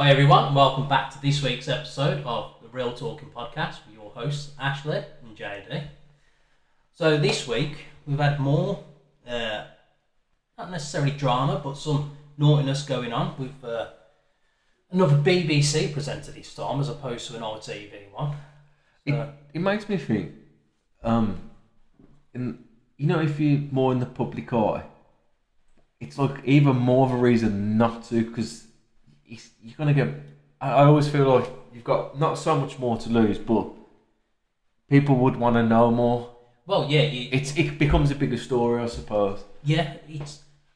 Hi everyone, and welcome back to this week's episode of the Real Talking Podcast with your hosts Ashley and JD. So this week we've had more, not necessarily drama, but some naughtiness going on with another BBC presenter this time as opposed to an ITV one. So, it makes me think, if you're more in the public eye, it's like even more of a reason not to, because you're going to get... I always feel like you've got not so much more to lose, but people would want to know more. well, yeah, It becomes a bigger story, I suppose. yeah,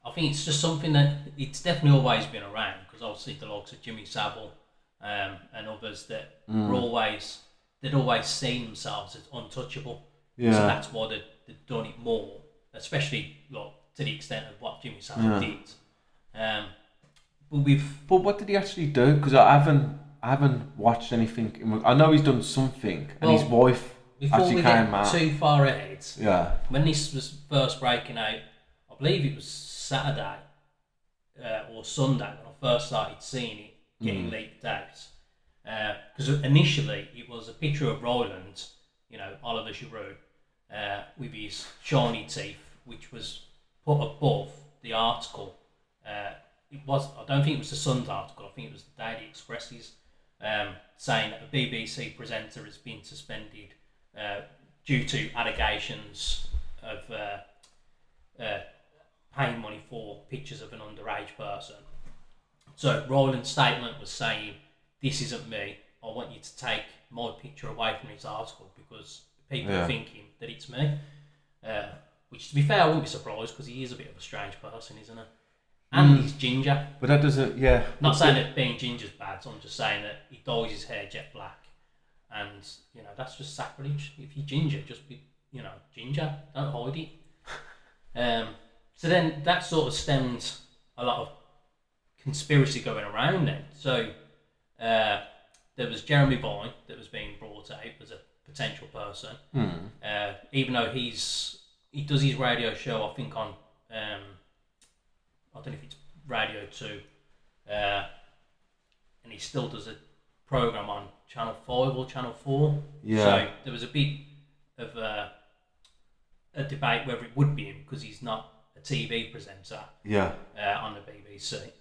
I think it's just something that it's definitely always been around because obviously the likes of Jimmy Savile and others that they'd always seen themselves as untouchable. Yeah. So that's why they've done it more, especially like to the extent of what Jimmy Savile did. But what did he actually do? Because I haven't watched anything. I know he's done something, and his wife actually came out. Before we get too far ahead, Yeah. when this was first breaking out, I believe it was Saturday or Sunday when I first started seeing it getting leaked out. Because initially it was a picture of Roland, Oliver Giroud, with his shiny teeth, which was put above the article. I don't think it was the Sun's article, I think it was the Daily Express's, saying that a BBC presenter has been suspended due to allegations of paying money for pictures of an underage person. So Roland's statement was saying, "This isn't me, I want you to take my picture away from this article because people are thinking that it's me." Which, to be fair, I wouldn't be surprised because he is a bit of a strange person, isn't he? And he's ginger. But that doesn't, Not saying that being ginger's bad, so I'm just saying that he dyes his hair jet black. And, that's just sacrilege. If you're ginger, just be, ginger. Don't hide it. So then that sort of stemmed a lot of conspiracy going around then. So there was Jeremy Vine that was being brought out as a potential person. Even though he does his radio show, I think on... I don't know if it's Radio 2, and he still does a programme on Channel 5 or Channel 4. Yeah. So there was a bit of a debate whether it would be him because he's not a TV presenter on the BBC.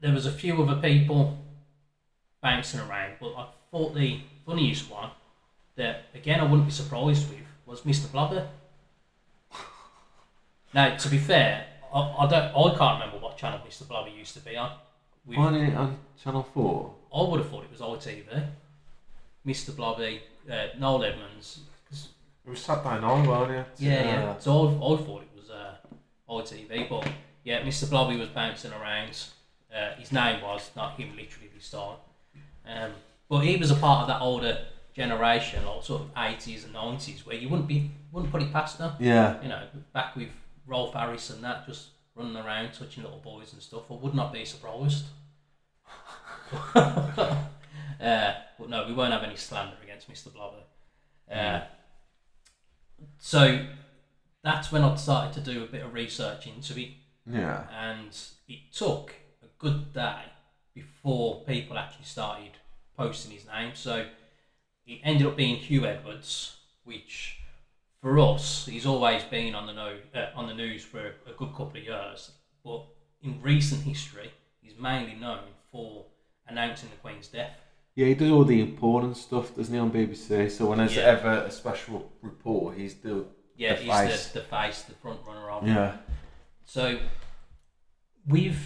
There was a few other people bouncing around, but I thought the funniest one that, again, I wouldn't be surprised with was Mr. Blobber. Now, to be fair, I can't remember what channel Mr. Blobby used to be on. Wasn't it on Channel 4? I would have thought it was ITV. Mr. Blobby, Noel Edmonds. It was Saturday night, wasn't it? Yeah. So I thought it was ITV, but yeah, Mr. Blobby was bouncing around. His name was, not him literally this time. But he was a part of that older generation, like sort of 80s and 90s, where you wouldn't put it past them. Yeah. Back with Rolf Harris and that, just running around touching little boys and stuff. I would not be surprised. But no, we won't have any slander against Mr. Blobber. So that's when I started to do a bit of research into it. Yeah. And it took a good day before people actually started posting his name. So it ended up being Hugh Edwards, which... for us, he's always been on the news for a good couple of years, but in recent history, he's mainly known for announcing the Queen's death. Yeah, he does all the important stuff, doesn't he, on BBC? So when there's ever a special report, he's the face. The face, the front runner of it. Yeah. So with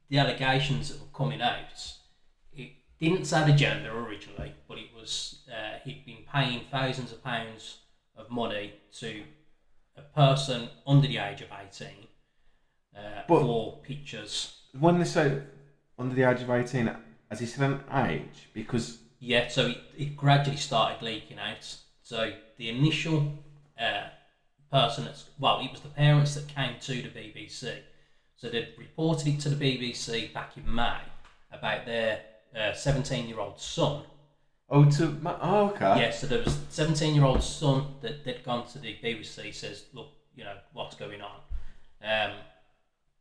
the allegations that were coming out, it didn't say the gender originally, but it was he'd been paying thousands of pounds of money to a person under the age of 18 for pictures. When they say under the age of 18, has he said an age? Because... yeah, so it gradually started leaking out. So the initial person it was the parents that came to the BBC. So they'd reported it to the BBC back in May about their 17-year-old son. Okay. Yeah, so there was a 17-year-old son that they'd gone to the BBC, says, look, what's going on?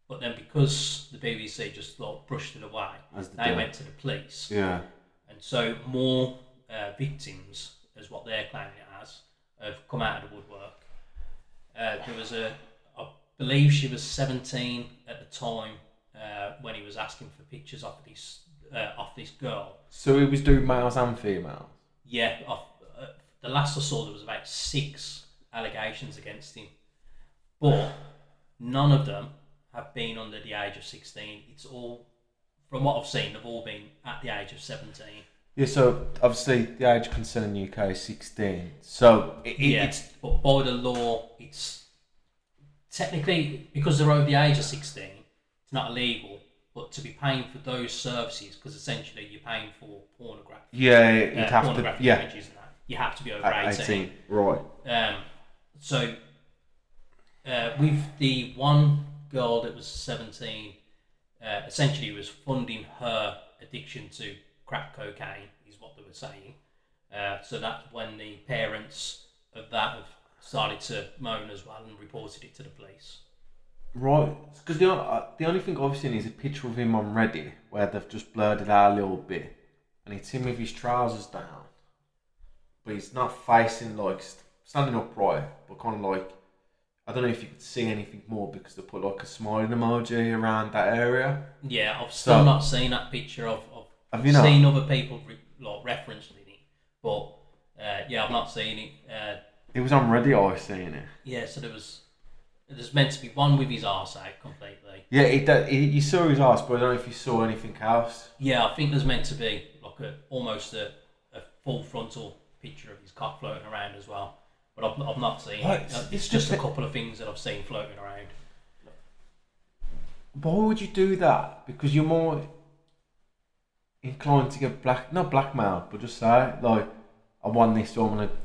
But then because the BBC just like brushed it away, they went to the police. Yeah. And so more victims, as what they're claiming it as, have come out of the woodwork. There was I believe she was 17 at the time when he was asking for pictures off this girl. So he was doing males and females? Yeah, the last I saw there was about 6 allegations against him. But none of them have been under the age of 16. It's all, from what I've seen, they've all been at the age of 17. Yeah, so obviously the age of consent in the UK is 16. So it's... But by the law, it's technically, because they're over the age of 16, it's not illegal, but to be paying for those services, because essentially you're paying for pornography. Yeah, you'd have to... Pornographic Yeah. images and that. You have to be over 18. Right. So with the one girl that was 17, essentially was funding her addiction to crack cocaine, is what they were saying. So that's when the parents of that have started to moan as well and reported it to the police. Right, because the only thing I've seen is a picture of him on Reddit where they've just blurred it out a little bit, and it's him with his trousers down, but he's not facing like standing upright, but kind of like, I don't know if you could see anything more because they put like a smiling emoji around that area. Yeah, I've still not seen that picture of have you not? Seen other people referencing it, but yeah, I've not seen it. It was on Reddit, I was seeing it. Yeah, so there's meant to be one with his arse out completely. Yeah, you saw his arse, but I don't know if you saw anything else. Yeah, I think there's meant to be like almost a full frontal picture of his cock floating around as well. But I've not seen it. It's just a couple of things that I've seen floating around. Why would you do that? Because you're more inclined to get not blackmail, but just say, like, I won this, so I'm going to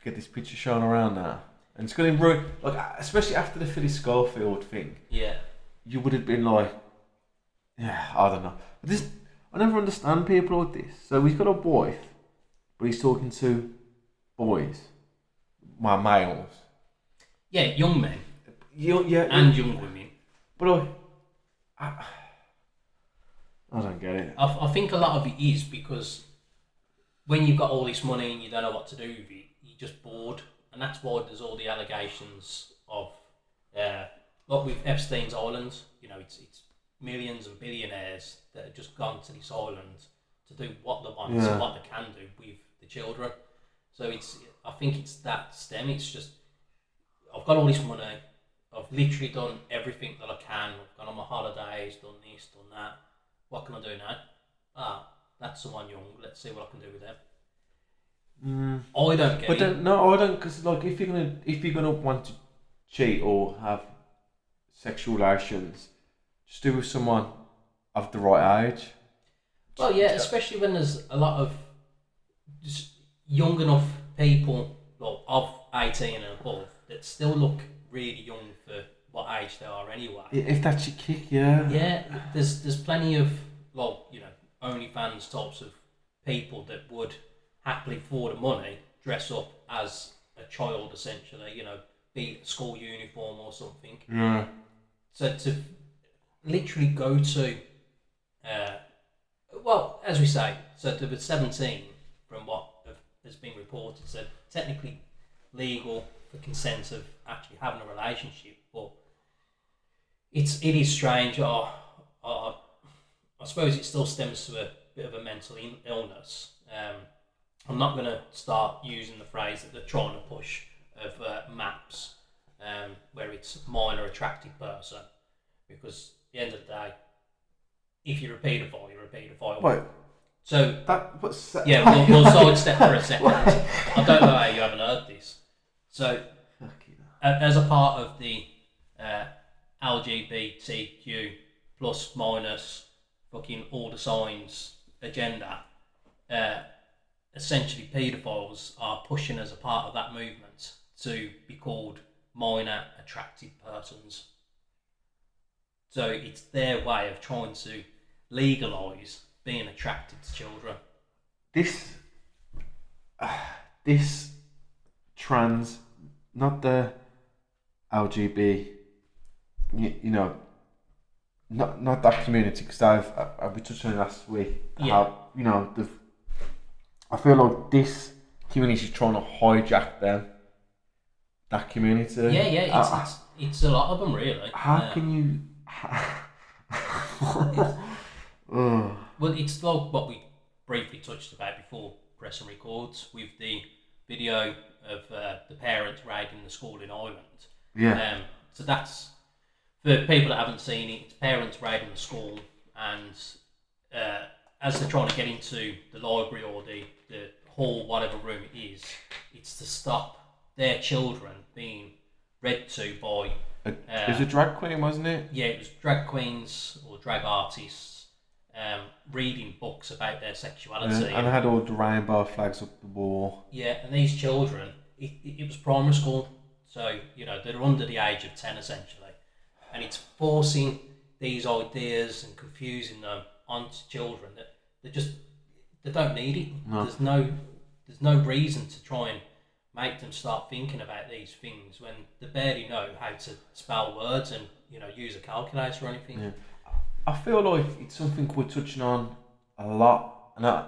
get this picture shown around now. And it's going to ruin, like, especially after the Philly Schofield thing. Yeah. You would have been like, yeah, I don't know. But I never understand people like this. So he's got a wife, but he's talking to boys. Well, males. Yeah, young men. Yeah. And young women. But I don't get it. I think a lot of it is because when you've got all this money and you don't know what to do with it, you're just bored. And that's why there's all the allegations of, like with Epstein's Island, you know, it's millions and billionaires that have just gone to this island to do what they want and what they can do with the children. So I think it's that stem. It's just, I've got all this money. I've literally done everything that I can. I've gone on my holidays, done this, done that. What can I do now? That's someone young. Let's see what I can do with them. I don't get it. No, I don't, because like if you're gonna want to cheat or have sexual relations, just do it with someone of the right age. Well, yeah, especially when there's a lot of just young enough people, like of 18 and above, that still look really young for what age they are anyway. If that's your kick, yeah. Yeah, there's plenty of, like, you know, OnlyFans types of people that would happily, for the money, dress up as a child, essentially, you know, be a school uniform or something. Yeah. So to literally go to, well, as we say, so there was 17 from what has been reported, so technically legal for consent of actually having a relationship, but it is strange. I suppose it still stems to a bit of a mental illness. I'm not going to start using the phrase that they're trying to push of MAPS, where it's minor attracted person, because at the end of the day, if you're a paedophile, you're a paedophile. Wait. So what's that? Yeah, we'll sidestep for a second. I don't know how you haven't heard this. So, as a part of the LGBTQ plus minus fucking all the signs agenda, essentially paedophiles are pushing as a part of that movement to be called minor attracted persons. So it's their way of trying to legalise being attracted to children. This trans, not the LGB, you know, not that community, because we touched on it last week. Yeah. How I feel like this community is trying to hijack that community. Yeah. It's a lot of them really. How can you? Ugh. Well, it's like what we briefly touched about before pressing records with the video of the parents raiding the school in Ireland. Yeah. So that's, for people that haven't seen it, it's parents raiding the school, and as they're trying to get into the library or the hall, whatever room it is, it's to stop their children being read to by. It was a drag queen, wasn't it? Yeah, it was drag queens or drag artists reading books about their sexuality. Yeah, and I had all the rainbow flags up the wall. Yeah, and these children, it was primary school, so they're under the age of 10 essentially, and it's forcing these ideas and confusing them onto children that they don't need it. No. There's no reason to try and make them start thinking about these things when they barely know how to spell words and use a calculator or anything. Yeah. I feel like it's something we're touching on a lot, and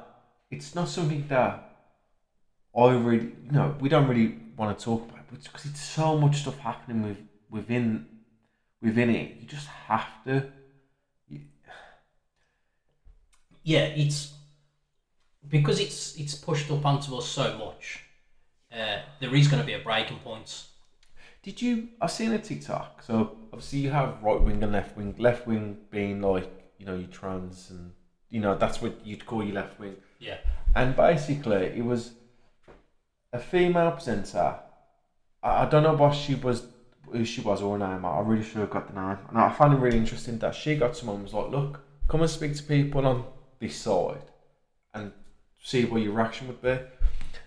it's not something that I really, we don't really want to talk about, but because it's so much stuff happening within it, you just have to. Yeah, it's because it's pushed up onto us so much. There is going to be a breaking point. Did you? I've seen a TikTok. So obviously you have right wing and left wing. Left wing being like you trans and that's what you'd call your left wing. Yeah. And basically it was a female presenter. I don't know who she was or her name. I really should have got the name. And I found it really interesting that she got someone who was like, look, come and speak to people on this side and see what your reaction would be.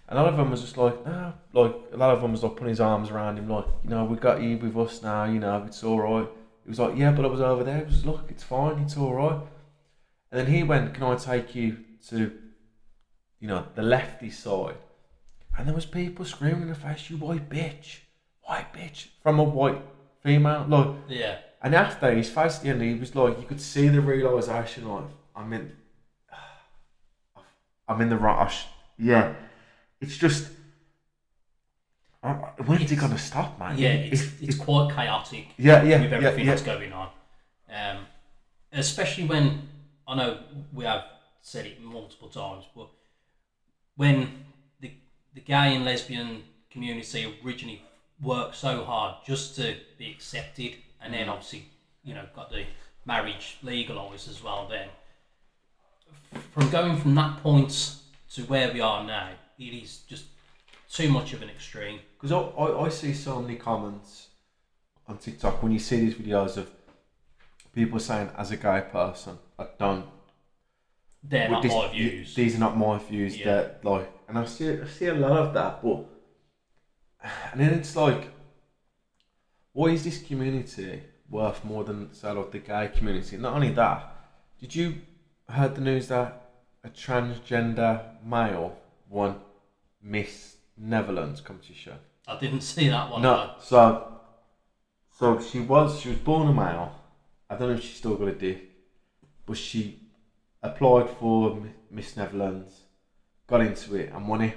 And a lot of them was just like, nah, like a lot of them was like putting his arms around him, like, we got you with us now, it's all right. He was like, yeah, but I was over there. He was, look, it's fine, it's all right. And then he went, can I take you to, the lefty side? And there was people screaming in the face, you white bitch, from a white female, like. Yeah. And after his face at the end, he was like, you could see the realisation, like, I'm in the rush. Yeah. It's just, when's it going to stop, man? Yeah, it's quite chaotic. Yeah, with everything that's going on, especially when I know we have said it multiple times, but when the gay and lesbian community originally worked so hard just to be accepted, and then obviously got the marriage legalised as well. Then from going from that point to where we are now, it is just too much of an extreme. Because I see so many comments on TikTok when you see these videos of people saying, as a gay person, they're not my views. These are not my views. Yeah. That like, and I see a lot of that, and then it's like, why is this community worth more than say like the gay community? Not only that, did you heard the news that a transgender male won Miss Netherlands competition? I didn't see that one. No, so she was born a male. I don't know if she still got a dick, but she applied for Miss Netherlands, got into it and won it.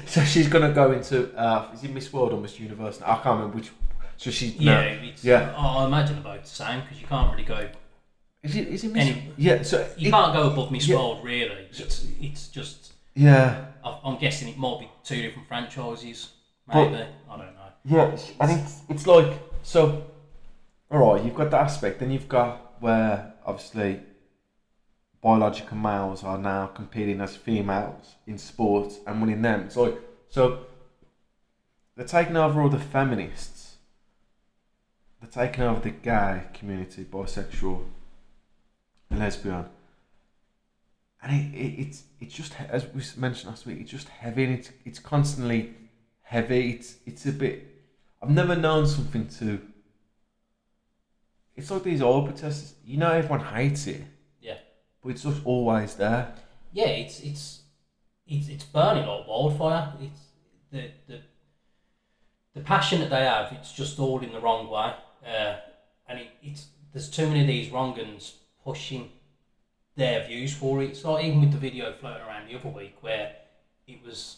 So she's gonna go into is it Miss World or Miss Universe? I can't remember which. So she's I imagine about the same because you can't really go. Is it Miss? Yeah. So you can't go above Miss World really. It's just. Yeah. I'm guessing it might be two different franchises. Maybe I don't know. Yeah, and it's like so. All right, you've got that aspect, then you've got where obviously biological males are now competing as females in sports and winning them. It's like, so they're taking over all the feminists, they're taking over the gay community, bisexual, lesbian, and it's just, as we mentioned last week, it's just heavy, and it's constantly heavy. It's a bit. I've never known something to. It's like these oil protests. Everyone hates it. Yeah. But it's just always there. Yeah, it's burning like wildfire. It's the passion that they have, it's just all in the wrong way, and it's there's too many of these wrong uns pushing their views for it. It's like even with the video floating around the other week where it was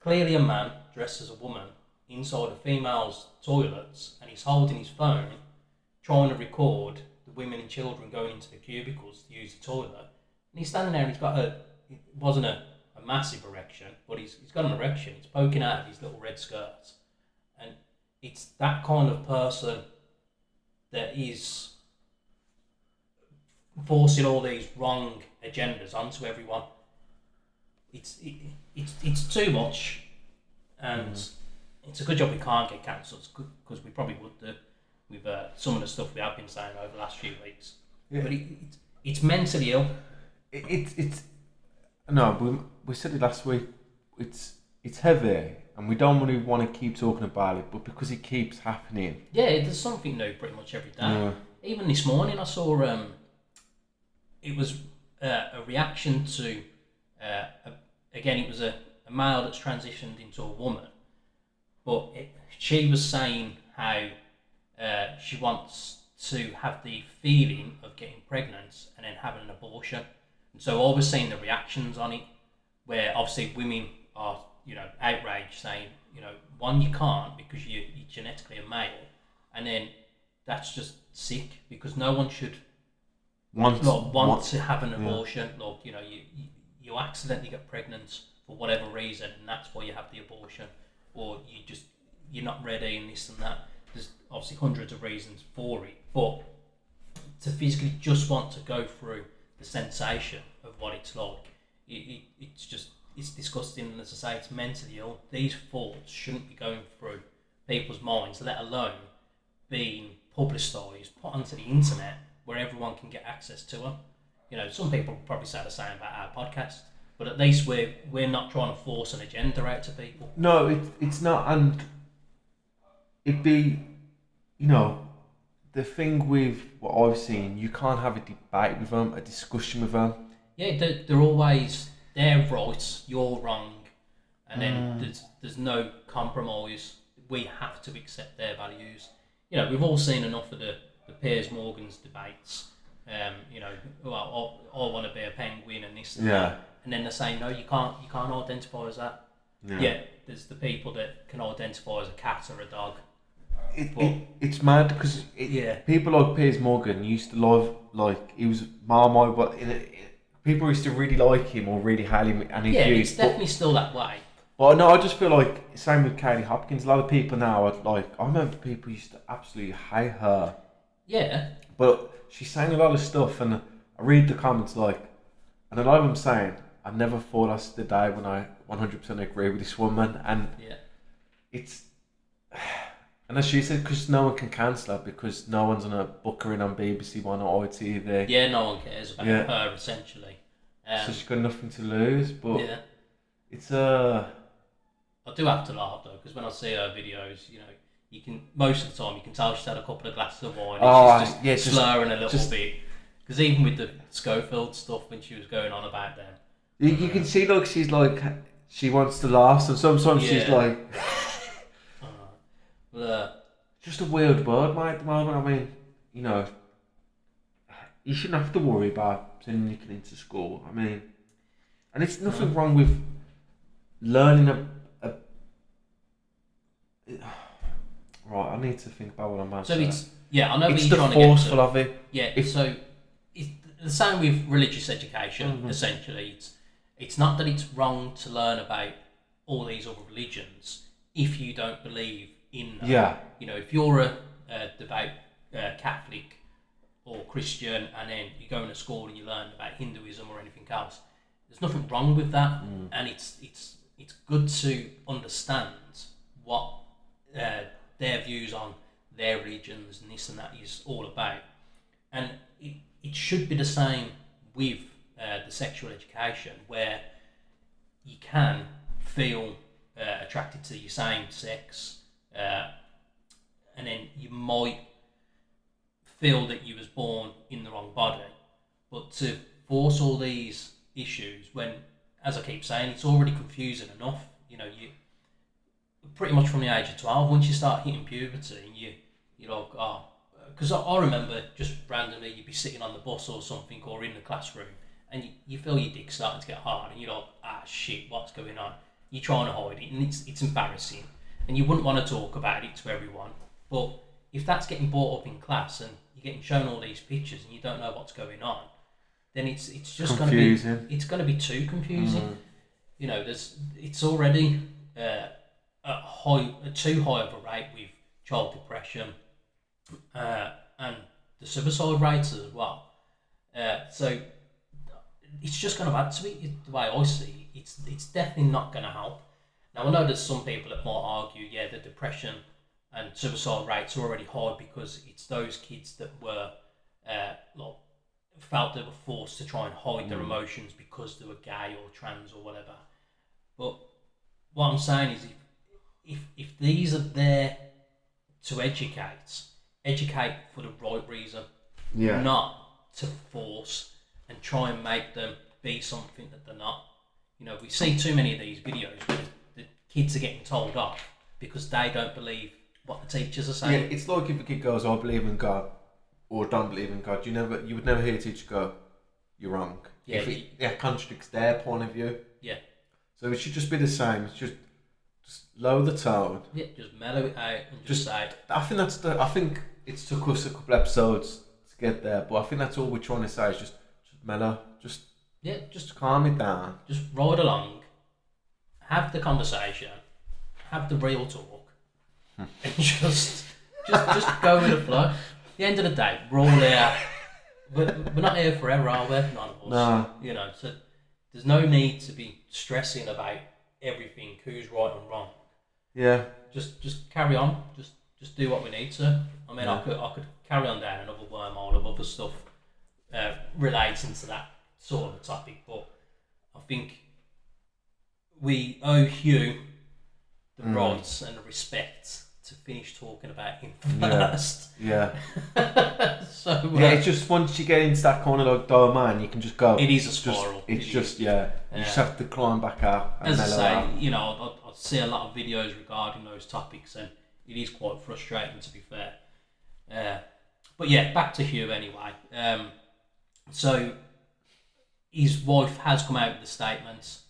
clearly a man dressed as a woman inside a female's toilets, and he's holding his phone trying to record the women and children going into the cubicles to use the toilet, and he's standing there and he's got it wasn't a massive erection, but he's got an erection. It's poking out of his little red skirts, and it's that kind of person that is forcing all these wrong agendas onto everyone. It's too much, and it's a good job we can't get cancelled, because we probably would do with some of the stuff we have been saying over the last few weeks. Yeah. But it's mentally ill. No, we said it last week. It's heavy, and we don't really want to keep talking about it, but because it keeps happening. Yeah, there's something new pretty much every day. Yeah. Even this morning, I saw it was a reaction to again, it was a male that's transitioned into a woman, but she was saying how she wants to have the feeling of getting pregnant and then having an abortion. And so I was seeing the reactions on it, where obviously women are, outraged, saying, one, you can't because you're genetically a male, and then that's just sick, because no one should want to have an abortion. Yeah. Look, you accidentally get pregnant for whatever reason, and that's why you have the abortion, or you're not ready and this and that. There's obviously hundreds of reasons for it, but to physically just want to go through the sensation of what it's like, it's disgusting. And as I say, it's mentally ill. These thoughts shouldn't be going through people's minds, let alone being publicised, put onto the internet where everyone can get access to them. Some people probably say the same about our podcast, but at least we're not trying to force an agenda out to people. No, it's not, and it'd be, the thing with what I've seen, you can't have a debate with them, a discussion with them. Yeah, they're always, they're right, you're wrong, and then there's no compromise. We have to accept their values. We've all seen enough of the Piers Morgan's debates. I want to be a penguin and this and that. And then they're saying, no, you can't identify as that. Yeah, there's the people that can identify as a cat or a dog. It's mad, because people like Piers Morgan used to love, he was Marmite, but people used to really like him or really hate him, and it's definitely still that way. But no, I just feel like same with Katie Hopkins. A lot of people now are I remember people used to absolutely hate her. Yeah. But she's saying a lot of stuff, and I read the comments and a lot of them saying, I never thought that's the day when I 100% agree with this woman, and it's. And as she said, because no one can cancel her, because no one's gonna book her in on BBC One or ITV. Yeah, no one cares about her, essentially. So she's got nothing to lose, but it's I do have to laugh though, because when I see her videos, you can, most of the time you can tell she's had a couple of glasses of wine and she's just slurring a little bit. Because even with the Schofield stuff, when she was going on about them, you can see she's she wants to laugh, and sometimes she's like. Just a weird word, mate, at the moment. I mean, you shouldn't have to worry about sending your kid into school. I mean, and it's nothing wrong with learning right, I need to think about what I'm about to say. So I know it's what you're the trying to get forceful to. of it. Yeah, so it's the same with religious education, essentially. It's not that it's wrong to learn about all these other religions if you don't believe in them. Yeah. If you're a devout Catholic or Christian, and then you go into school and you learn about Hinduism or anything else, there's nothing wrong with that, and it's good to understand what their views on their religions and this and that is all about, and it should be the same with the sexual education, where you can feel attracted to your same sex, and then you might feel that you was born in the wrong body, but to force all these issues when, as I keep saying, it's already confusing enough. pretty much from the age of 12. Once you start hitting puberty, and you're like, oh, because I remember just randomly you'd be sitting on the bus or something, or in the classroom, and you feel your dick starting to get hard, and you're like, ah, shit, what's going on? You're trying to hide it, and it's embarrassing, and you wouldn't want to talk about it to everyone. But if that's getting brought up in class, and you're getting shown all these pictures, and you don't know what's going on, then it's just going to be too confusing. You know, it's already too high of a rate with child depression, and the suicide rates as well. So it's just going to add to it. The way I see it, it's definitely not going to help. Now I know there's some people that might argue, yeah, the depression and suicide rates are already high because it's those kids that were like, felt they were forced to try and hide their emotions because they were gay or trans or whatever. But what I'm saying is, if these are there to educate for the right reason, not to force and try and make them be something that they're not. You know, we see too many of these videos where the kids are getting told off because they don't believe what the teachers are saying. Yeah, it's like if a kid goes, I believe in God, or don't believe in God. You would never hear a teacher go, you're wrong. Yeah, if it contradicts their point of view. Yeah. So it should just be the same. It's just lower the tone. Yeah, just mellow it out and just say. I think it's took us a couple episodes to get there, but I think that's all we're trying to say is just mellow, just calm it down. Just ride along, have the conversation, have the real talk, and just go with the flow. At the end of the day, we're all there. We're not here forever, are we? None of us. No. You know, so there's no need to be stressing about everything, who's right and wrong. Yeah. Just carry on. Just do what we need to. I mean, I could carry on down another wormhole of other stuff relating to that sort of a topic, but I think we owe Hugh the rights and the respect to finish talking about him first. Yeah. So it's just once you get into that corner like man, you can just go. It is a spiral. You just have to climb back out. And as I say, out. you know, I see a lot of videos regarding those topics, and it is quite frustrating, to be fair. But yeah, back to Hugh anyway. So his wife has come out with a statement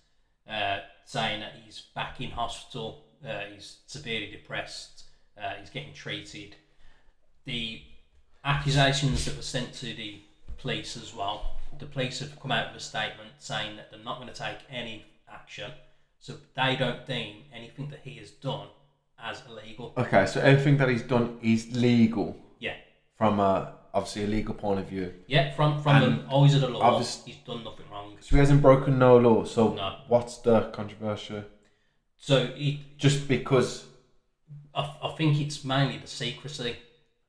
saying that he's back in hospital. He's severely depressed. He's getting treated. The accusations that were sent to the police as well. The police have come out with a statement saying that they're not going to take any action, so they don't deem anything that he has done as illegal. Okay, so everything that he's done is legal. Yeah. From obviously a legal point of view. Yeah, from the eyes of the law, he's done nothing wrong. So he hasn't broken no law. So no. What's the controversy? So just because I think it's mainly the secrecy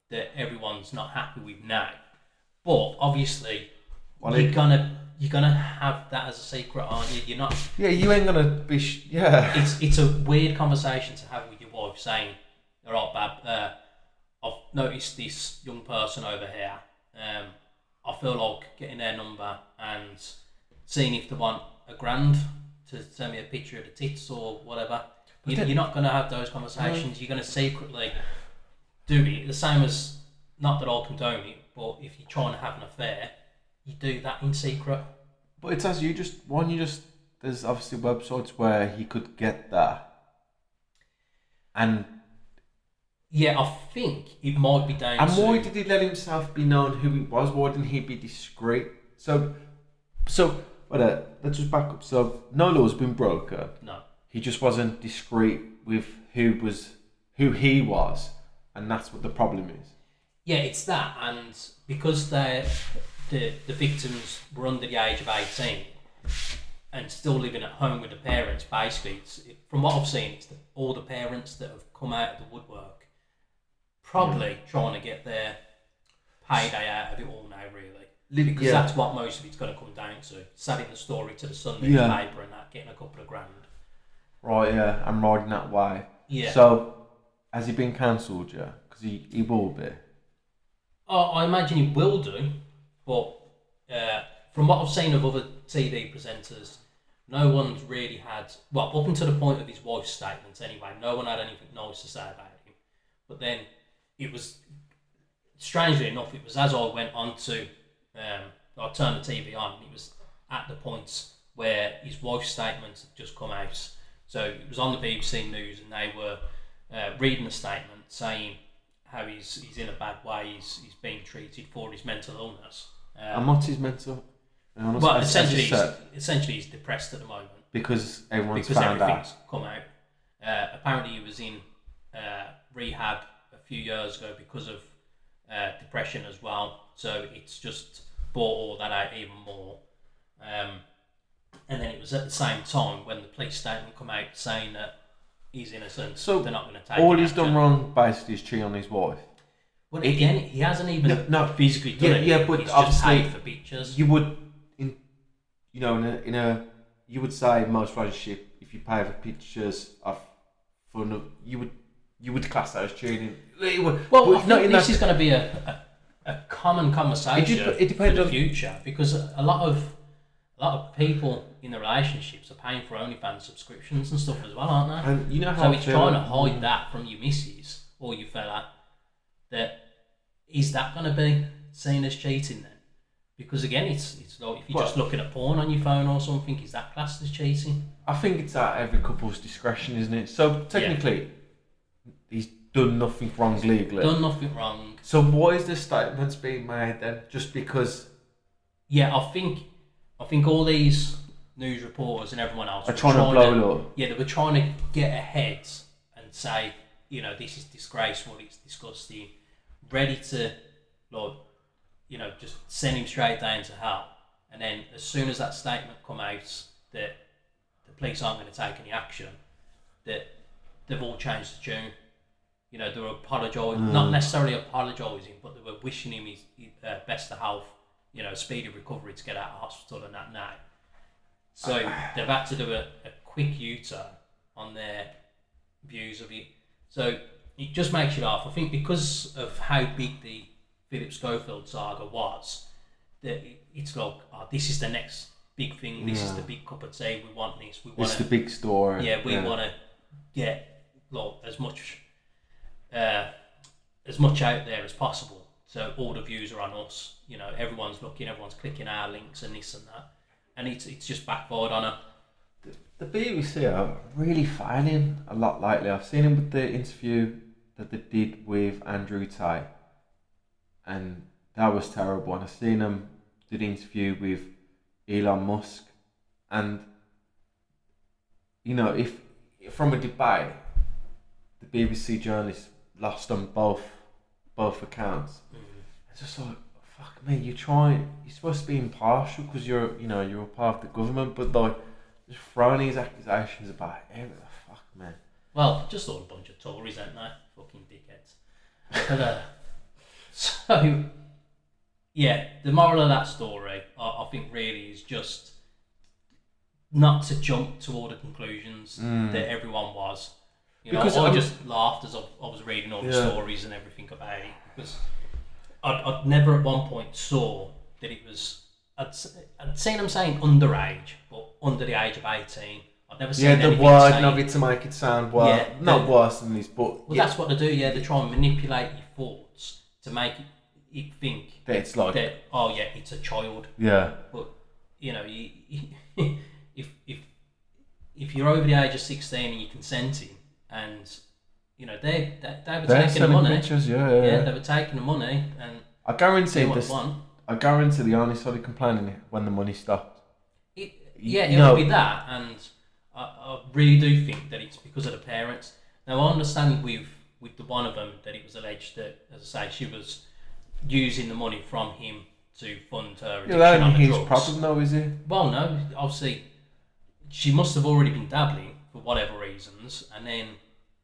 that everyone's not happy with now. But obviously, you're gonna have that as a secret, aren't you? You're not. Yeah, you ain't gonna be. Yeah. It's a weird conversation to have with your wife, saying, "All right, Bab, I've noticed this young person over here. I feel like getting their number and seeing if they want $1,000 to send me a picture of the tits or whatever." You're not going to have those conversations. You're going to secretly do it. The same as, not that I'll condone it, but if you're trying to have an affair, you do that in secret. But it's as there's obviously websites where he could get that. And yeah, I think it might be down and why did he let himself be known who he was? Why didn't he be discreet? So let's just back up. So no law's been broken. No. He just wasn't discreet with who he was, and that's what the problem is. Yeah, it's that, and because the victims were under the age of 18 and still living at home with the parents, basically, from what I've seen, it's all the parents that have come out of the woodwork, probably trying to get their payday out of it all now, really. Because that's what most of it's going to come down to. Selling the story to the Sunday paper and that, getting a couple of grand. Right, yeah, I'm riding that way. Yeah. So, has he been cancelled, yeah? Because he will be. I imagine he will do, but from what I've seen of other TV presenters, no one's really had, well, up until the point of his wife's statements anyway, no one had anything nice to say about him. But then it was, strangely enough, it was as I went on to, I turned the TV on, and it was at the point where his wife's statements had just come out. So it was on the BBC News, and they were reading a statement saying how he's in a bad way, he's being treated for his mental illness. And what's his mental illness? Well, essentially he's depressed at the moment. Because everything's come out. Apparently he was in rehab a few years ago because of depression as well. So it's just brought all that out even more. And then it was at the same time when the police statement come out saying that he's innocent, so they're not going to take all he's done wrong basically is cheat on his wife. Well, again, he hasn't even physically done it. Yeah, but he's obviously just paid for pictures. You would, you would say in most relationship, if you pay for pictures of fun, you would class that as cheating. Well, I think this is going to be a common conversation it depends for the future, because a lot of people in the relationships are paying for OnlyFans subscriptions and stuff as well, aren't they? And you know how so it's trying to hide that from your missus or your fella. That is that going to be seen as cheating then? Because again, it's like if you're just looking at porn on your phone or something, is that classed as cheating? I think it's at every couple's discretion, isn't it? So technically, he's done nothing wrong legally. Done nothing wrong. So why is the statements being made then? Just because? Yeah, I think all these news reporters and everyone else are trying to blow it up. Yeah, they were trying to get ahead and say, this is disgraceful, it's disgusting, ready to, just send him straight down to hell. And then as soon as that statement come out that the police aren't going to take any action, that they've all changed the tune. They were apologising, not necessarily apologising, but they were wishing him his best of health, speedy recovery to get out of hospital and that now. So they've had to do a quick U-turn on their views of it. So it just makes you laugh. I think because of how big the Philip Schofield saga was, that it's like, this is the next big thing. This is the big cup of tea. We want this. It's the big story. Yeah, we want to get as much out there as possible. So all the views are on us. Everyone's looking, everyone's clicking our links and this and that, and it's just backfired on her. The BBC are really failing a lot lately. I've seen him with the interview that they did with Andrew Tate, and that was terrible. And I've seen him do the interview with Elon Musk, and if from a debate, the BBC journalists lost on both accounts. It's just like, fuck me, you're supposed to be impartial because you're a part of the government, but like just throwing these accusations about everything. Fuck, man. Well, just all a bunch of Tories, aren't they? Fucking dickheads. But, so, yeah, the moral of that story, I think, really is just not to jump to all the conclusions that everyone was. Because I just laughed as I was reading all the stories and everything about it, because I'd never at one point saw that it was. I'd seen them saying underage, but under the age of 18. I'd never seen anything the word saying, of it to make it sound not worse than this, but that's what they do. Yeah, they try and manipulate your thoughts to make it think that it's like it's a child. Yeah. But if you're over the age of 16 and you're consenting, and they were taking the money. Pictures, they were taking the money, and I guarantee they only started complaining when the money stopped. It will be that, and I really do think that it's because of the parents. Now I understand with the one of them that it was alleged that, as I say, she was using the money from him to fund her addiction on the drugs. His problem though, is it? Well, no, obviously she must have already been dabbling for whatever reasons, and then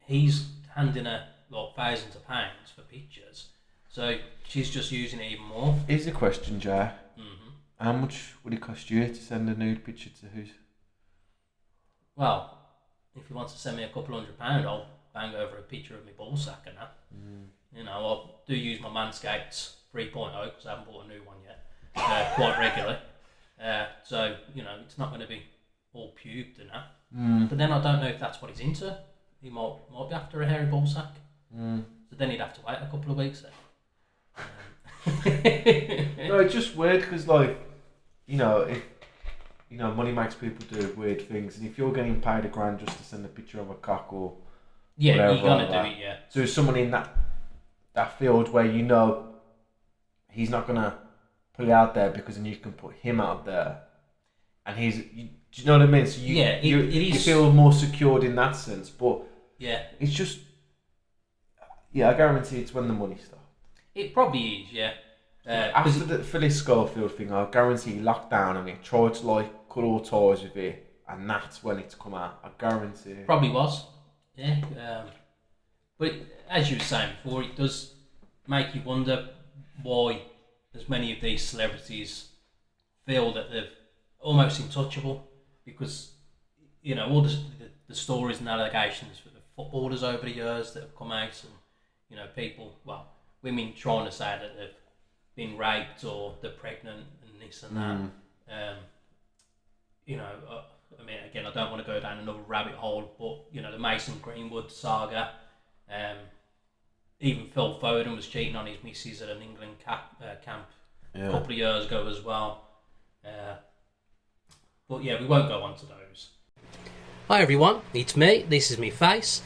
he's handing her like thousands of pounds for pictures, so she's just using it even more. Here's a question, Jay. How much would it cost you to send a nude picture to who's? Well, if he wants to send me a couple £100, I'll bang over a picture of my ballsack and that. I do use my Manscaped 3.0 because I haven't bought a new one yet, quite regularly. So it's not going to be all pubed and that. Mm. But then I don't know if that's what he's into. He might be after a hairy ball sack. Mm. So then he'd have to wait a couple of weeks then. No, it's just weird because, like, you know, if money makes people do weird things, and if you're getting paid $1,000 just to send a picture of a cock or whatever, you're gonna do it. Yeah. So there's someone in that field where you know he's not gonna put it out there because then you can put him out there, and do you know what I mean? So you feel more secured in that sense, but it's just I guarantee it's when the money stops. It probably is, yeah. After the Phyllis Schofield thing, I guarantee he locked down and he tried to like cut all ties with it, and that's when it's come out. I guarantee. Probably was, yeah. But as you were saying before, it does make you wonder why as many of these celebrities feel that they're almost untouchable, because you know all the stories and allegations for the footballers over the years that have come out, and you know women trying to say that they've been raped or they're pregnant and this and that. You know, I mean, again, I don't want to go down another rabbit hole, but you know, the Mason Greenwood saga. Even Phil Foden was cheating on his missus at an England camp a couple of years ago as well. But yeah, we won't go on to those. Hi everyone, it's me. This is me face.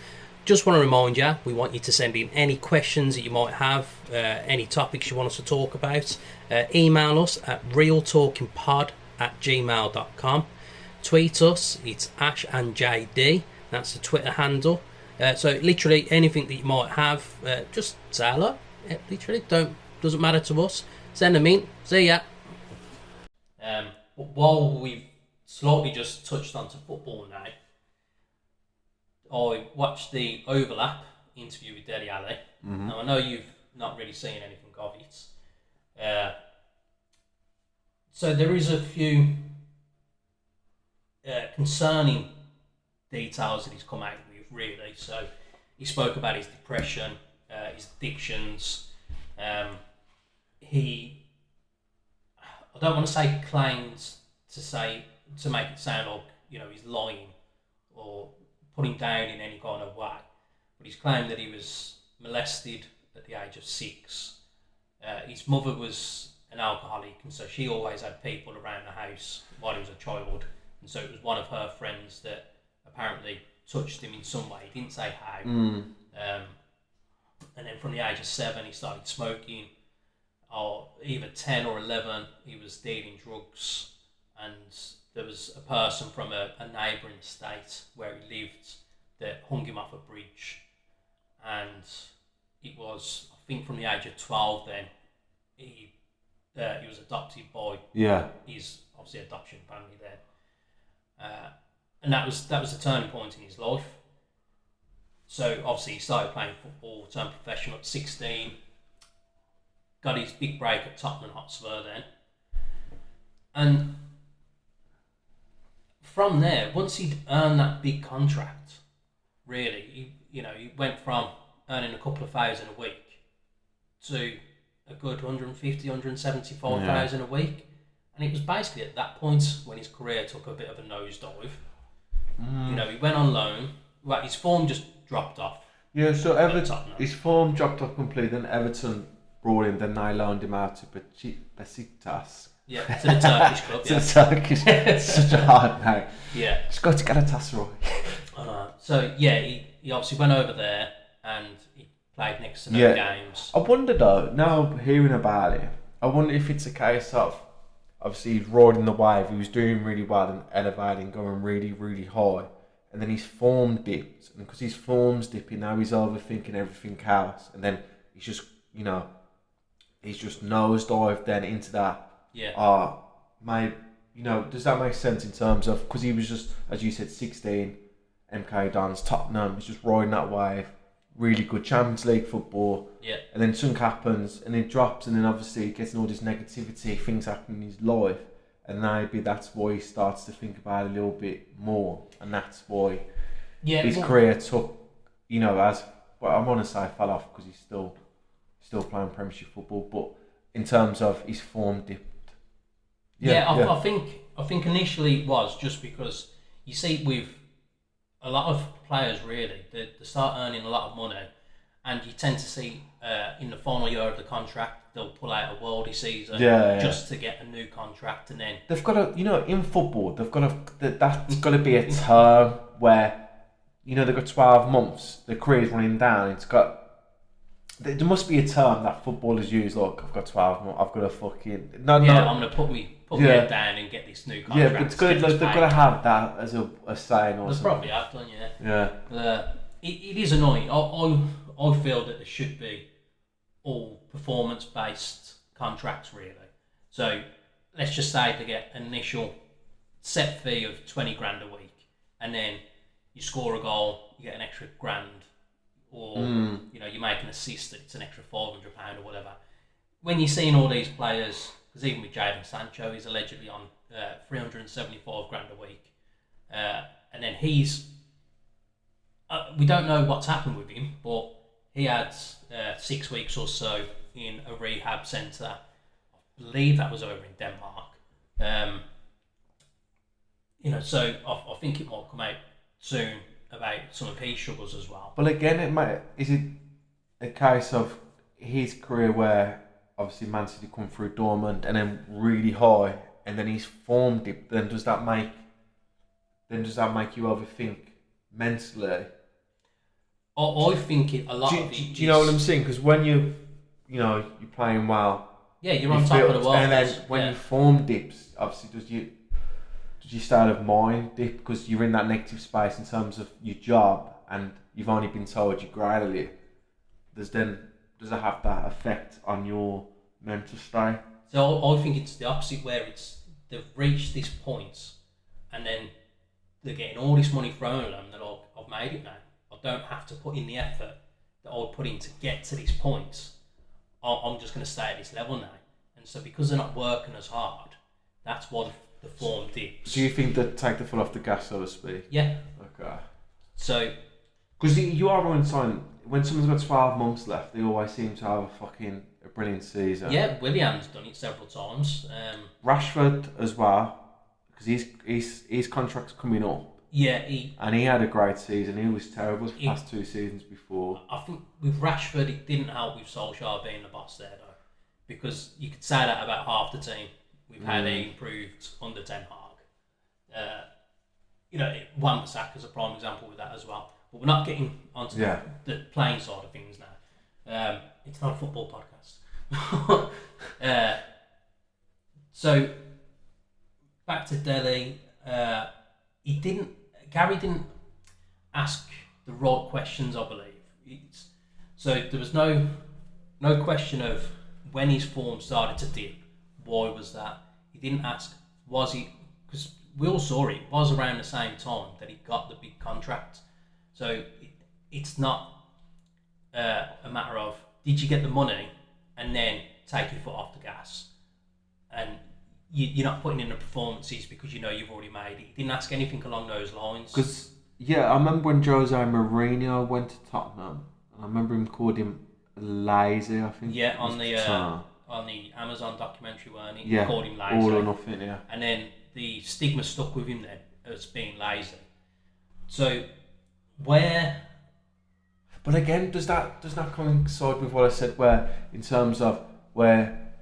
Just want to remind you, we want you to send in any questions that you might have, any topics you want us to talk about. Email us at realtalkingpod@gmail.com. Tweet us, it's Ash and JD. That's the Twitter handle. So literally anything that you might have, just say hello. Literally, doesn't matter to us. Send them in. See ya. While we've slightly just touched onto football now, I watched the Overlap interview with Dele Alli. Mm-hmm. Now I know you've not really seen anything of it. So there is a few concerning details that he's come out with, really. So he spoke about his depression, his addictions. He, I don't want to say claims to make it sound like, you know, he's lying or put him down in any kind of way, but he's claimed that he was molested at the age of 6. His mother was an alcoholic, and so she always had people around the house while he was a child, and so it was one of her friends that apparently touched him in some way. He didn't say how. And then from the age of 7 he started smoking, or either 10 or 11 he was dealing drugs, and there was a person from a neighbouring state where he lived that hung him off a bridge, and it was, I think, from the age of 12 then he was adopted by his obviously adoption family then, and that was the turning point in his life. So obviously he started playing football, turned professional at 16, got his big break at Tottenham Hotspur then, and from there, once he'd earned that big contract, really, he went from earning a couple of thousand a week to a good 150, 175,000 a week. And it was basically at that point when his career took a bit of a nosedive. You know, he went on loan. Well, his form just dropped off. Yeah, so his form dropped off completely. Then Everton brought him. Then they loaned him out to Besiktas. Yeah, to the Turkish club. To the Turkish. It's such a hard name. Yeah. Just got to get a Galatasaray. So yeah, he obviously went over there and he played next to no games. I wonder though, now hearing about it, I wonder if it's a case of, obviously he's riding the wave, he was doing really well and elevating, going really, really high, and then his form dipped, and because his form's dipping, now he's overthinking everything else, and then he's just, he's just nosedived then into that. Yeah. Does that make sense in terms of, because he was just, as you said, 16, MK Dons, Tottenham, he's just riding that wave, really good Champions League football. Yeah. And then something happens, and it drops, and then obviously he gets all this negativity, things happen in his life, and maybe that's why he starts to think about it a little bit more, and that's why his career took, but I want to say fell off because he's still playing Premiership football, but in terms of his form dipped. I think initially it was just because you see with a lot of players really, they start earning a lot of money, and you tend to see in the final year of the contract they'll pull out a worldie season just to get a new contract, and then they've got to, in football, they've got to, that's got to be a term where, they've got 12 months, their career's running down, there must be a term that footballers use, like, I've got 12 months, I've got to fucking, I'm going to put me head down and get this new contract. Yeah, but it's good, they've got to have that as a saying or something. They probably have done, it is annoying. I feel that there should be all performance-based contracts, really. So let's just say they get an initial set fee of 20 grand a week, and then you score a goal, you get an extra grand, or you make an assist, it's an extra £500 or whatever. When you're seeing all these players, because even with Jadon Sancho, he's allegedly on 375 grand a week, and then he's we don't know what's happened with him, but he had 6 weeks or so in a rehab centre. I believe that was over in Denmark. So I think it might come out soon about some of his struggles as well. But again, is it a case of his career where obviously Man City come through dormant and then really high, and then his form dip? Then does that make you overthink mentally? I think a lot of it. Do you know what I'm saying? Because when you're playing well, you're on top of the world, and then when your form dips, obviously does your state of mind dip because you're in that negative space in terms of your job, and you've only been told you're great at it? Does it have that effect on your mental state? So I think it's the opposite, where they've reached this point, and then they're getting all this money thrown at them. They're like, I've made it now. I don't have to put in the effort that I would put in to get to this point. I'm just going to stay at this level now. And so because they're not working as hard, that's why the form dips. Do you think they take the foot off the gas, so to speak? Yeah. Okay. So, because you are on time. When someone's got 12 months left, they always seem to have a brilliant season. Yeah, Willian's done it several times. Rashford as well, because his contract's coming up. Yeah, he had a great season. He was terrible the past 2 seasons before. I think with Rashford, it didn't help with Solskjaer being the boss there, though, because you could say that about half the team with how they improved under Ten Hag. Wan-Bissaka's a prime example with that as well. But we're not getting onto the playing side of things now. It's not a football podcast. So back to Delhi. Gary didn't ask the right questions, I believe. So there was no question of when his form started to dip. Why was that? He didn't ask, was he, because we all saw it was around the same time that he got the big contract. So it's not a matter of, did you get the money and then take your foot off the gas? And you're not putting in the performances because you've already made it. He didn't ask anything along those lines. Because, I remember when Jose Mourinho went to Tottenham, and I remember him called him lazy, I think. Yeah, on the Amazon documentary, weren't he? Yeah, he called him lazy. All or nothing, yeah. And then the stigma stuck with him then as being lazy. So, where... But again, does that coincide with what I said, where in terms of where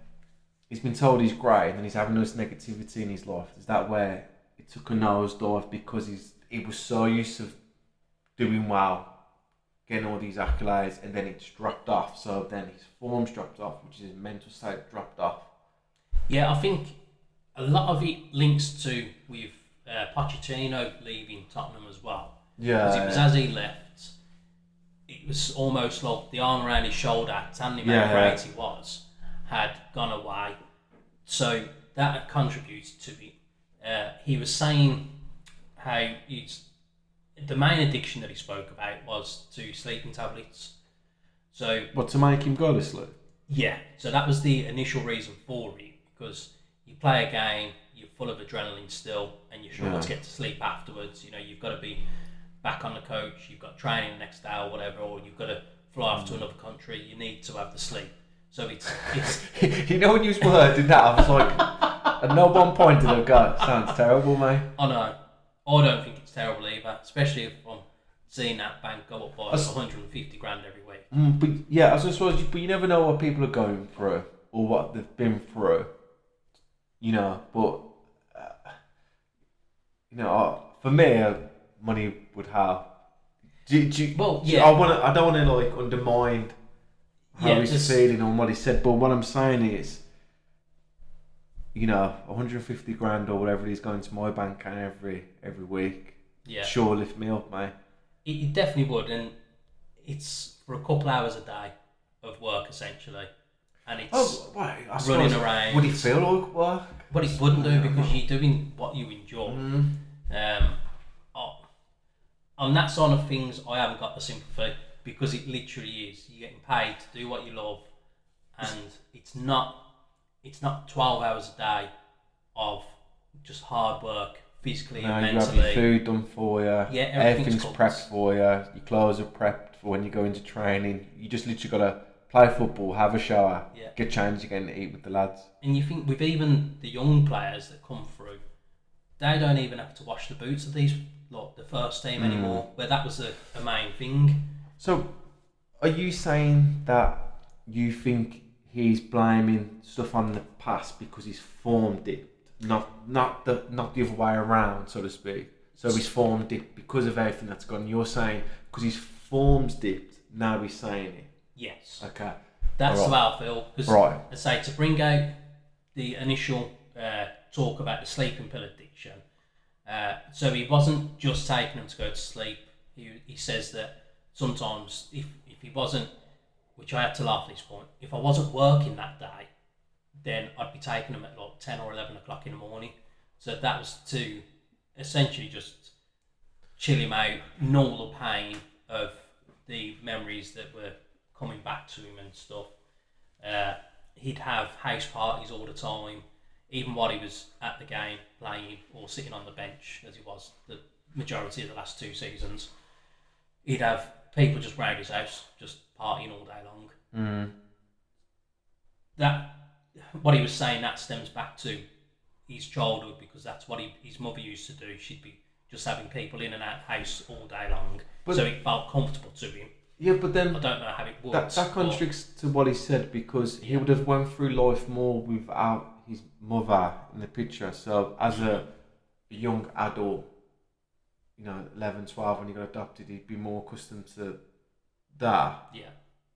he's been told he's great and he's having this negativity in his life? Is that where it took a nosedive because he was so used to doing well, getting all these accolades, and then it's dropped off? So then his form's dropped off, which is his mental state dropped off. Yeah, I think a lot of it links to with Pochettino leaving Tottenham as well. Yeah. Because it was as he left, it was almost like the arm around his shoulder, telling him how great he was, had gone away. So that contributes to it. He was saying how the main addiction that he spoke about was to sleeping tablets. So what, to make him go to sleep? Yeah. So that was the initial reason for it, because you play a game, you're full of adrenaline still, and you're sure to get to sleep afterwards. You've got to be back on the coach, you've got training the next day or whatever, or you've got to fly off to another country. You need to have the sleep. So it's when you were did that, I was like, at no one point did I go, sounds terrible, mate. I know. I don't think it's terrible either, especially if I'm seeing that bank go up by I s- 150 grand every week. But yeah, I suppose, but you never know what people are going through or what they've been through, But uh, for me, money would help. Well, I don't want to like undermine how he's just feeling or what he said, but what I'm saying is, 150 grand or whatever is going to my bank account every week. yeah, Sure, lift me up, mate. it definitely would, and it's for a couple hours a day of work essentially, and it's Right. I running suppose, around. would it feel like work? But it wouldn't do because you're doing what you enjoy. Mm. Oh, on that side of things, I haven't got the sympathy because it literally is. You're getting paid to do what you love, and it's not 12 hours a day of just hard work, physically No, and you have mentally. your food done for you. Yeah, everything's cooked. prepped for you. Your clothes are prepped for when you go into training. You just literally gotta play football, have a shower, get changed again, and eat with the lads. And you think with even the young players that come through, they don't even have to wash the boots of these the first team anymore. Where that was a main thing. So, are you saying that you think he's blaming stuff on the past because he's form dipped, not the other way around, so to speak? So he's form dipped because of everything that's gone. You're saying because his form's dipped, now he's saying it. Yes. Okay. That's All right. how I feel. Because, I say, to bring out the initial talk about the sleeping pill addiction, so he wasn't just taking them to go to sleep. He says that sometimes if he wasn't, which I had to laugh at this point, if I wasn't working that day, then I'd be taking them at like 10 or 11 o'clock in the morning. So that was to essentially just chill him out, null the pain of the memories that were coming back to him and stuff. He'd have house parties all the time, even while he was at the game playing or sitting on the bench, as he was the majority of the last 2 seasons. He'd have people just round his house, just partying all day long. That, what he was saying, that stems back to his childhood, because that's what his mother used to do. She'd be just having people in and out of the house all day long, so it felt comfortable to him. Yeah, but then I don't know how it works. That contradicts to what he said, because he would have went through life more without his mother in the picture. So as a young adult, 11, 12, when he got adopted, he'd be more accustomed to that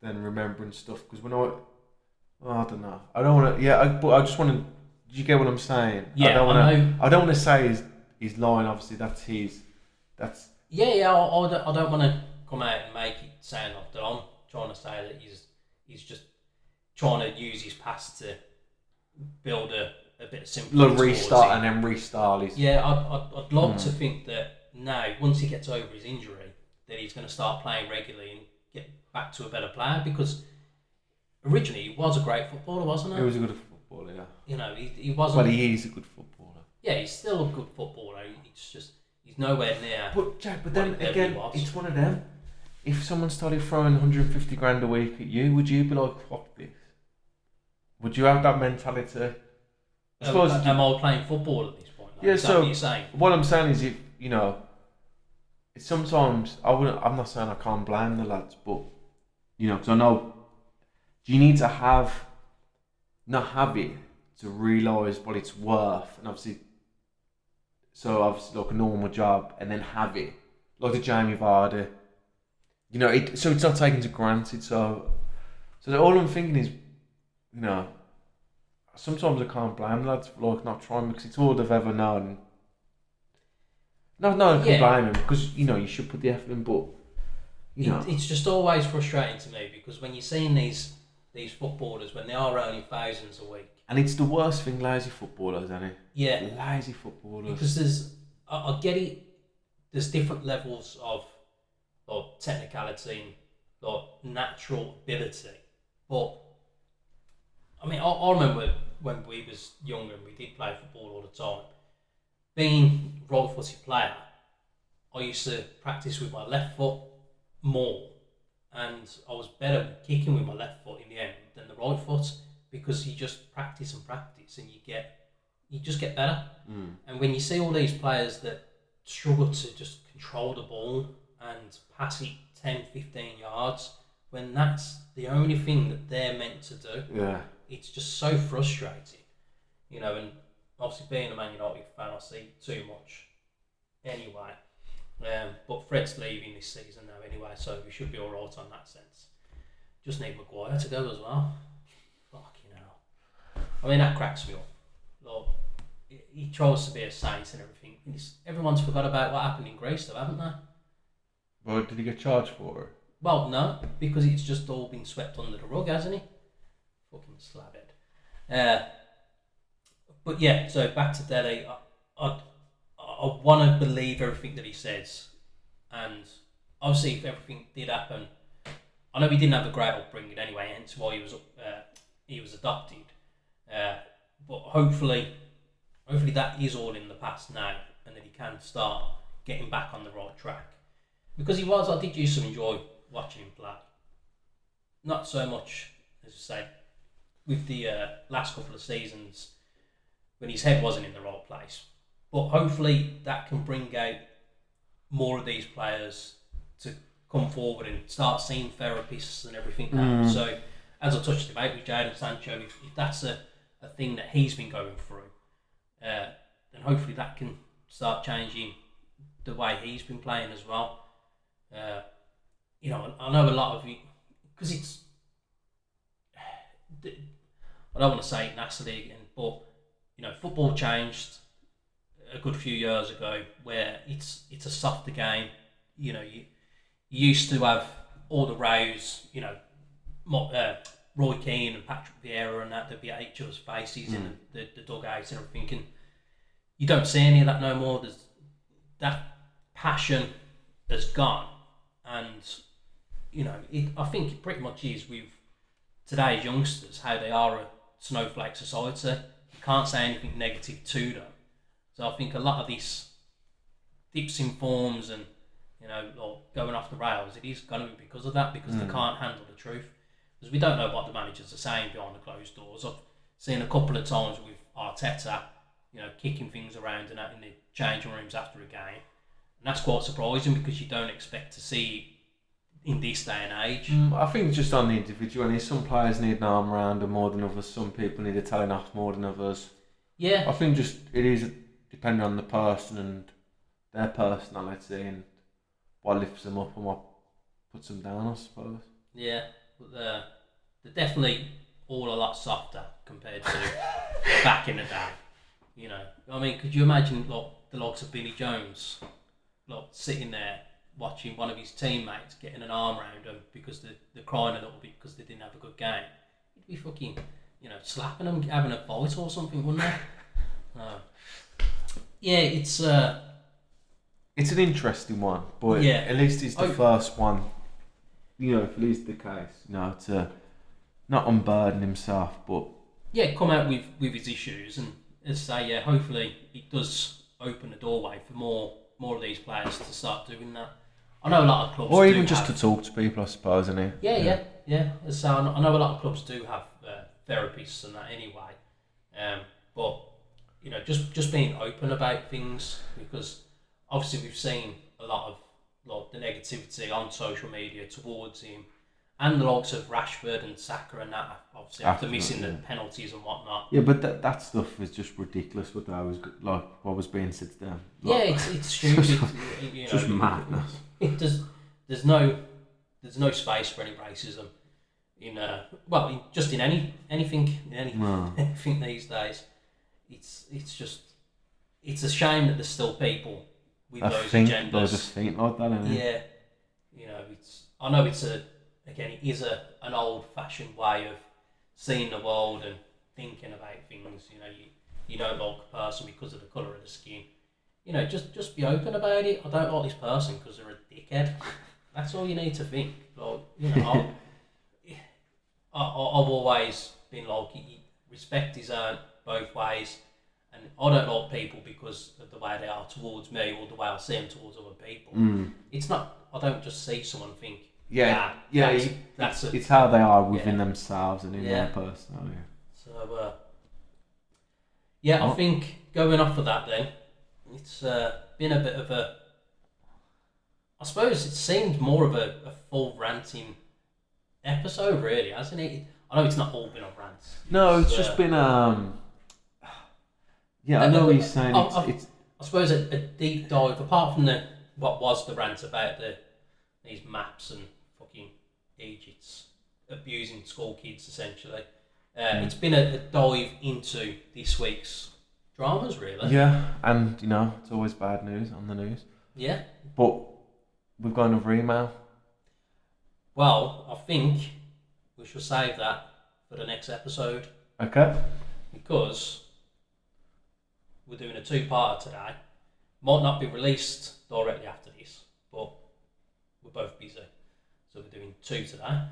than remembering stuff. Because when I don't know. I don't want to. Yeah, but I just want to. Do you get what I'm saying? Yeah, I don't want to say he's lying. Obviously, that's his. That's. Yeah. I don't want to come out and make it sound like that I'm trying to say that he's just trying to use his past to build a bit of sympathy. Look, restart and then restyle his. Yeah, I'd like to think that now, once he gets over his injury, that he's going to start playing regularly and get back to a better player, because originally he was a great footballer, wasn't he? He was a good footballer, yeah. He wasn't. Well, he is a good footballer. Yeah, he's still a good footballer. It's just he's nowhere near. But Jack, then again, it's one of them. If someone started throwing 150 grand a week at you, would you be like, fuck this? Would you have that mentality? Am I playing football at this point? Yeah, is that so what you're saying? What I'm saying is, it's sometimes I'm not saying I can't blame the lads, but because I know you need to not have it to realise what it's worth, and obviously like a normal job, and then have it like the Jamie Vardy. So it's not taken for granted. So all I'm thinking is, sometimes I can't blame lads for like not trying, because it's all they've ever known. No, I can blame him, because you should put the effort in, but it's just always frustrating to me, because when you're seeing these footballers when they are earning thousands a week, and it's the worst thing, lazy footballers, isn't it? Yeah, lazy footballers. Because I get it. There's different levels of technicality and natural ability, but I mean, I remember when we was younger and we did play football all the time. Being right-footed player, I used to practice with my left foot more, and I was better at kicking with my left foot in the end than the right foot, because you just practice and you just get better. And when you see all these players that struggle to just control the ball and pass it 10, 15 yards when that's the only thing that they're meant to do. Yeah. It's just so frustrating, and obviously being a Man United fan, I see too much anyway. But Fred's leaving this season now anyway, so we should be alright on that sense. Just need Maguire to go as well. Fucking hell. I mean, that cracks me up. Like, he tries to be a saint and everything. Everyone's forgot about what happened in Greece though, haven't they? Well, did he get charged for it? Well, no, because it's just all been swept under the rug, hasn't he? Fucking slabhead. But yeah, so back to Dele. I want to believe everything that he says, and obviously, if everything did happen, I know he didn't have a great upbringing anyway, hence why he was adopted. But hopefully that is all in the past now, and that he can start getting back on the right track. Because I did used to enjoy watching him play. Not so much, as I say, with the last couple of seasons when his head wasn't in the right place. But hopefully that can bring out more of these players to come forward and start seeing therapists and everything now. So, as I touched about with Jadon Sancho, if that's a thing that he's been going through, then hopefully that can start changing the way he's been playing as well. I know a lot of it, because it's, I don't want to say it nastily again, but football changed a good few years ago, where it's a softer game. You used to have all the rows, Roy Keane and Patrick Vieira and that, they'd be at each other's faces in the dugouts and everything, and you don't see any of that no more. There's that passion has gone, and I think it pretty much is with today's youngsters how they are a snowflake society. You can't say anything negative to them. So I think a lot of this dips in forms and or going off the rails, it is going to be because of that, because they can't handle the truth. Because we don't know what the managers are saying behind the closed doors. I've seen a couple of times with Arteta, kicking things around and that in the changing rooms after a game. And that's quite surprising, because you don't expect to see it in this day and age. I think just on the individual, and some players need an arm around them more than others. Some people need a telling off more than others. Yeah. I think just it is depending on the person and their personality and what lifts them up and what puts them down, I suppose. Yeah, but they're definitely all a lot softer compared to back in the day. I mean, could you imagine the likes of Billy Jones, sitting there watching one of his teammates getting an arm around them because they're crying a little bit because they didn't have a good game? He'd be fucking, slapping them, having a fight or something, wouldn't they? Yeah, it's an interesting one, but yeah, at least it's the first one. If it is the case, to not unburden himself, but come out with his issues, and as I say, hopefully it does open the doorway for more of these players to start doing that. I know a lot of clubs, or even just to talk to people, I suppose, isn't it? Yeah. So I know a lot of clubs do have therapists and that anyway, but just being open about things, because obviously we've seen a lot of the negativity on social media towards him, and the likes of Rashford and Saka and that, obviously after missing the penalties and whatnot. Yeah, but that stuff is just ridiculous. What was being said to them. It's stupid. Just madness. There's no space for any racism in anything these days. It's a shame that there's still people with those agendas. They just think like that, isn't it? Yeah, I know it is an old-fashioned way of seeing the world and thinking about things. You don't like a person because of the colour of the skin. Just be open about it. I don't like this person because they're a dickhead. That's all you need to think. I've always been like, respect is earned both ways. And I don't like people because of the way they are towards me or the way I see them towards other people. It's not, I don't just see someone and think, it's how they are within themselves and in their personality. So, I think going off of that then, it's been a bit of a. I suppose it seemed more of a full ranting episode, really, hasn't it? I know it's not all been on rants. No, it's just been yeah, I know what you're saying. It's I suppose a deep dive, apart from what was the rant about these maps and fucking Egypt's abusing school kids, essentially. It's been a dive into this week's dramas, really. Yeah, and it's always bad news on the news. Yeah. But we've got another email. Well, I think we should save that for the next episode. Okay. Because we're doing a two-parter today. Might not be released directly after this, but we're both busy. So we're doing two today.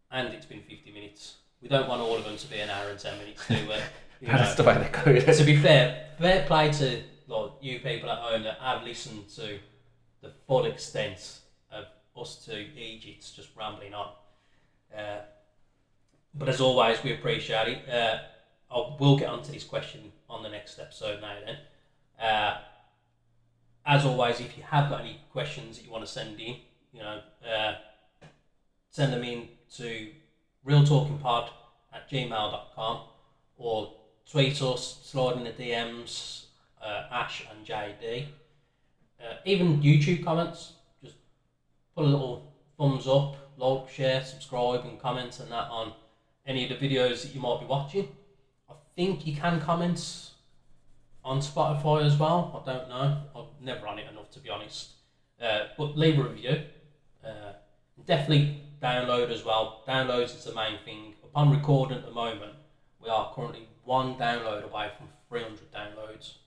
And it's been 50 minutes. We don't want all of them to be an hour and 10 minutes, do we? That's the way they go. To be fair play to you people at home that have listened to the full extent of us two Egypts just rambling on. But as always, we appreciate it. I will get onto this question on the next episode now then. As always, if you have got any questions that you want to send in, send them in to realtalkingpod@gmail.com or tweet us, slide in the DMs, Ash and JD. Even YouTube comments, just put a little thumbs up, like, share, subscribe and comment and that on any of the videos that you might be watching. I think you can comment on Spotify as well. I don't know. I'm never on it enough, to be honest. But leave a review. Definitely download as well. Downloads is the main thing. Upon recording at the moment, we are currently one download away from 300 downloads.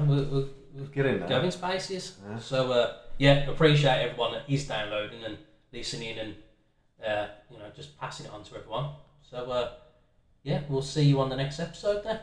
We're getting there. Going spaces. Yeah. So appreciate everyone that is downloading and listening and just passing it on to everyone. So we'll see you on the next episode then.